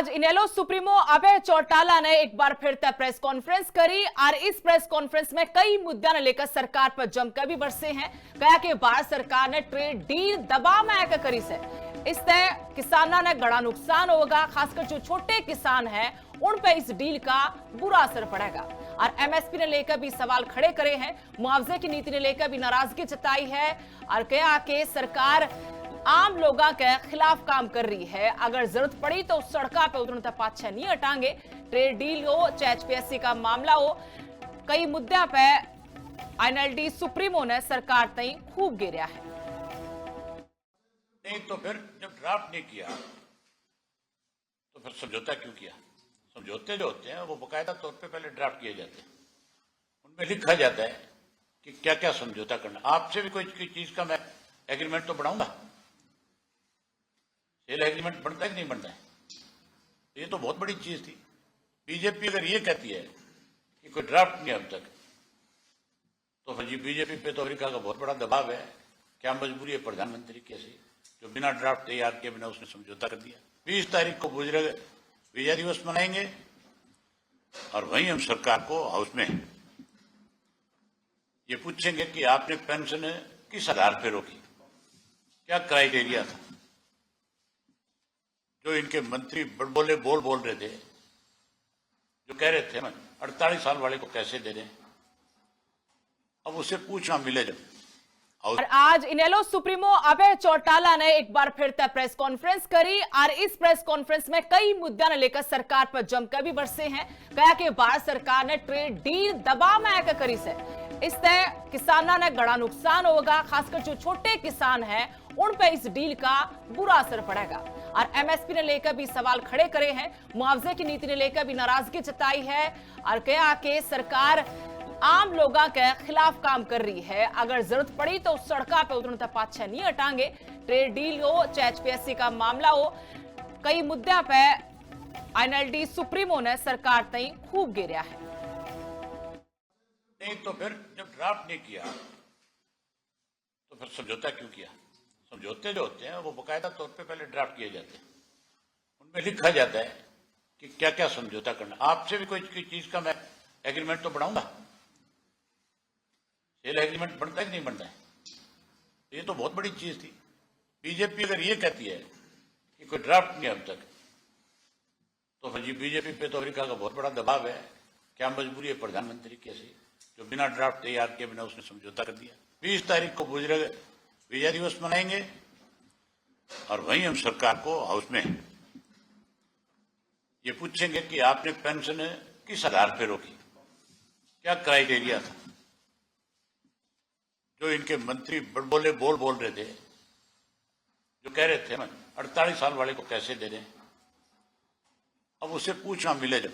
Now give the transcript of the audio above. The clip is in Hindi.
आज इनेलो सुप्रीमो अभय चौटाला ने एक बार फिर से प्रेस कॉन्फ्रेंस करी और इस प्रेस कॉन्फ्रेंस में कई मुद्दों ने लेकर सरकार पर जमकर भी बरसे हैं। कहा कि भारत सरकार ने ट्रेड डील दबाव में आकर करी से इससे किसानों ने बड़ा नुकसान होगा, खासकर जो छोटे किसान हैं उन पर इस डील का बुरा असर पड़ेगा। और एमएसपी ने लेकर भी सवाल खड़े करे हैं, मुआवजे की नीति ने लेकर भी नाराजगी जताई है और कहा कि सरकार आम लोगों के खिलाफ काम कर रही है, अगर जरूरत पड़ी तो सड़का पे उतरने तक पाछा नहीं हटाएंगे। ट्रेड डील हो चाहे एचपीएससी का मामला हो, कई मुद्दों पे एनएलडी सुप्रीमो ने सरकार तई खूब घेरा है। नहीं तो फिर जब ड्राफ्ट नहीं किया तो फिर समझौता क्यों किया? समझौते जो होते हैं वो बाकायदा तौर पे पहले ड्राफ्ट किए जाते हैं, उनमें लिखा जाता है कि क्या क्या समझौता करना। आपसे भी कोई चीज का मैं एग्रीमेंट तो बनाऊंगा, सेल एग्रीमेंट बनता है कि नहीं बनता है? ये तो बहुत बड़ी चीज थी। बीजेपी अगर ये कहती है कि कोई ड्राफ्ट नहीं अब तक, तो फिर जी बीजेपी पे तो अमेरिका का बहुत बड़ा दबाव है। क्या मजबूरी है प्रधानमंत्री कैसे जो बिना ड्राफ्ट तैयार किए बिना उसने समझौता कर दिया। 20 तारीख को बुजुर्ग विजय दिवस मनाएंगे और वहीं हम सरकार को हाउस में ये पूछेंगे कि आपने पेंशन किस आधार पर रोकी, क्या क्राइटेरिया था। जो इनके मंत्री बोल रहे थे, जो कह रहे थे 48 साल वाले को कैसे दे दें, अब उसे पूछना मिले जब। और आज इनेलो सुप्रीमो अभय चौटाला ने एक बार फिर से प्रेस कॉन्फ्रेंस करी और इस प्रेस कॉन्फ्रेंस में कई मुद्दों ने लेकर सरकार पर जमकर भी बरसे हैं। कहा कि भारत सरकार ने ट्रेड डील दबाव में आकर करी से इससे किसानों ने बड़ा नुकसान होगा, खासकर जो छोटे किसान हैं उन पर इस डील का बुरा असर पड़ेगा। और एमएसपी ने लेकर भी सवाल खड़े करे हैं, मुआवजे की नीति ने लेकर भी नाराजगी जताई है और कहा कि सरकार आम लोगों के खिलाफ काम कर रही है, अगर जरूरत पड़ी तो सड़का पे उतरने तक पाछा नहीं हटाएंगे। ट्रेड डील हो चाहे एचपीएससी का मामला हो, कई मुद्दों पे एनएलडी सुप्रीमो ने सरकार तई खूब घेरा है। नहीं तो फिर जब ड्राफ्ट नहीं किया तो फिर समझौता क्यों किया? समझौते जो होते हैं वो बाकायदा तौर पे पहले ड्राफ्ट किए जाते हैं, उनमें लिखा जाता है कि क्या क्या समझौता करना। आपसे भी कोई चीज का मैं एग्रीमेंट तो बनाऊंगा, सेल एग्रीमेंट बनता है कि नहीं बनता है? ये तो बहुत बड़ी चीज थी। बीजेपी अगर ये कहती है कि कोई ड्राफ्ट नहीं अब तक, तो फिर जी बीजेपी पे तो अमेरिका का बहुत बड़ा दबाव है। क्या मजबूरी है प्रधानमंत्री कैसे जो बिना ड्राफ्ट तैयार किए बिना उसने समझौता कर दिया। 20 तारीख को बुजुर्ग विजय दिवस मनाएंगे और वहीं हम सरकार को हाउस में ये पूछेंगे कि आपने पेंशन किस आधार पर रोकी, क्या क्राइटेरिया था। जो इनके मंत्री बोल रहे थे, जो कह रहे थे 48 साल वाले को कैसे दे दें, अब उसे पूछना मिले जब।